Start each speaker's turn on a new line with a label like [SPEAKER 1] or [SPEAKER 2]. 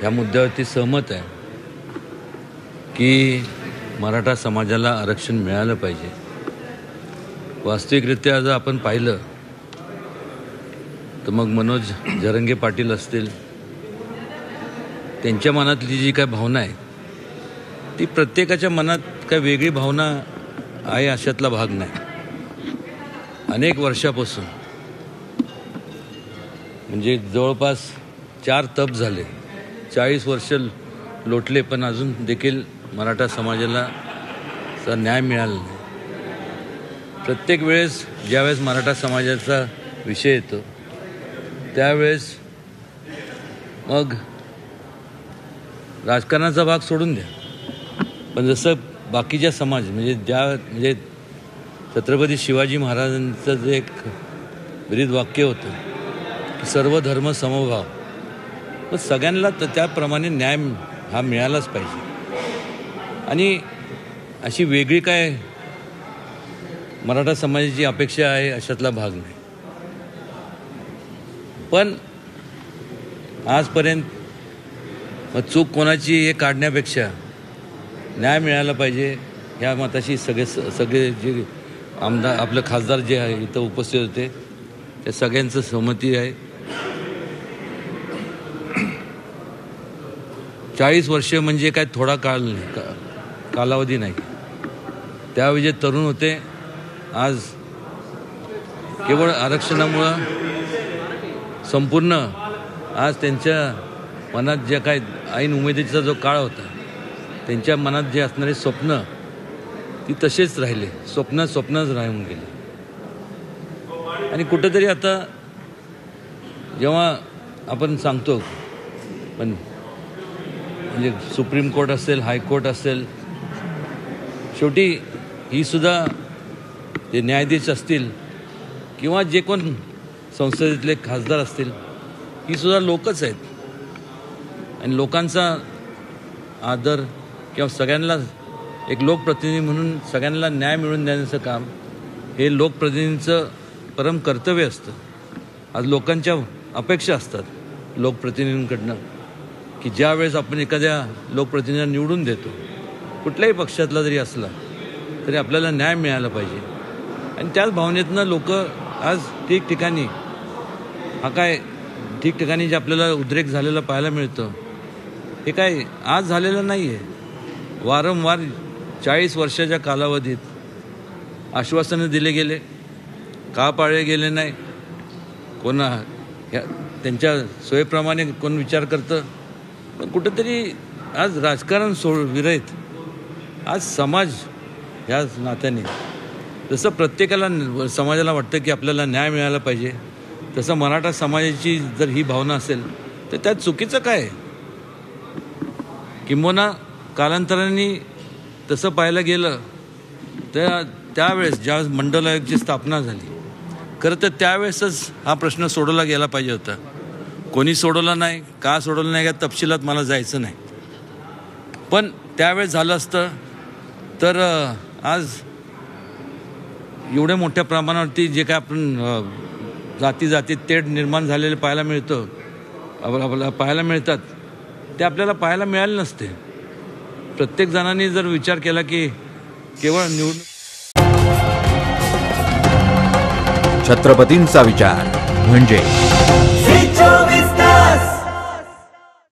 [SPEAKER 1] या मुद्द्यावरती सहमत आहे की मराठा समाजाला आरक्षण मिळालं पाहिजे। वास्तविकरित्या जर आपण पाहिलं तर मग मनोज जरंगे पाटील असतील, त्यांच्या मनातली जी काय भावना आहे ती प्रत्येकाच्या मनात काय वेगळी भावना आहे अशातला भाग नाही। अनेक वर्षापासून म्हणजे जवळपास 4 तप झाले, 40 वर्ष लोटले, पण अजून देखील मराठा समाजाला न्याय मिळाला नाही। प्रत्येक वेळेस ज्यावेळेस मराठा समाजाचा विषय येतो त्यावेळेस मग राजकारणाचा भाग सोडून द्या, पण जसं बाकीच्या समाज म्हणजे छत्रपती शिवाजी महाराजांचं जे एक ब्रीद वाक्य होतं की सर्व धर्म समभाव, मग सगळ्यांना त्याप्रमाणे न्याय हा मिळालाच पाहिजे। आणि अशी वेगळी काय मराठा समाजाची अपेक्षा आहे अशातला भाग नाही। पण आजपर्यंत चूक कोणाची हे काढण्यापेक्षा न्याय मिळाला पाहिजे ह्या मताशी सगळे जे आमदार आपले खासदार जे आहे इथं उपस्थित होते त्या सगळ्यांचं सहमती आहे। 40 वर्ष म्हणजे काय थोडा कालावधी नाही। त्यावेळी जे तरुण होते आज केवळ आरक्षणामुळं संपूर्ण आज त्यांच्या मनात जे काय ऐन उमेदीचा जो काळ होता त्यांच्या मनात जे असणारे स्वप्न ती तसेच राहिले, स्वप्नच राहून गेले। आणि कुठेतरी आता जेव्हा आपण सांगतो पण म्हणजे सुप्रीम कोर्ट असेल, हायकोर्ट असेल, शेवटी ही सुद्धा जे न्यायाधीश असतील किंवा जे कोण संसदेतले खासदार असतील ही सुद्धा लोकच आहेत। आणि लोकांचा आदर किंवा सगळ्यांना एक लोकप्रतिनिधी म्हणून सगळ्यांना न्याय मिळवून देण्याचं काम हे लोकप्रतिनिधींचं परम कर्तव्य असतं। आज लोकांच्या अपेक्षा असतात लोकप्रतिनिधींकडनं की ज्या वेळेस आपण एखाद्या लोकप्रतिनिधीला निवडून देतो, कुठल्याही पक्षातला जरी असला तरी आपल्याला न्याय मिळाला पाहिजे। आणि त्याच भावनेतनं लोक आज ठिकठिकाणी ठिकठिकाणी जे आपल्याला उद्रेक झालेला पाहायला मिळतं हे काय आज झालेलं नाही आहे। वारंवार 40 वर्षाच्या कालावधीत आश्वासनं दिले गेले, का पाळले गेले नाही, त्यांच्या सोयीप्रमाणे कोण विचार करतं। पण कुठंतरी आज राजकारण विरहित आज समाज ह्या नात्याने जसं प्रत्येकाला समाजाला वाटतं की आपल्याला न्याय मिळाला पाहिजे, तसं मराठा समाजाची जर ही भावना असेल तर त्यात चुकीचं काय आहे? किंबहुना कालांतराने तसं पाहायला गेलं तर त्यावेळेस ज्यावेळेस मंडल आयोगची स्थापना झाली खरं तर त्यावेळेसच हा प्रश्न सोडवला गेला पाहिजे होता। कोणी सोडवला नाही, का सोडवलं नाही या तपशिलात मला जायचं नाही, पण त्यावेळेस झालं असतं तर आज एवढ्या मोठ्या प्रमाणावरती जे काय आपण जाती तेढ निर्माण झालेले पाहायला मिळतात ते आपल्याला पाहायला मिळाले नसते। प्रत्येक जणांनी जर विचार केला की केवळ
[SPEAKER 2] छत्रपतींचा विचार म्हणजे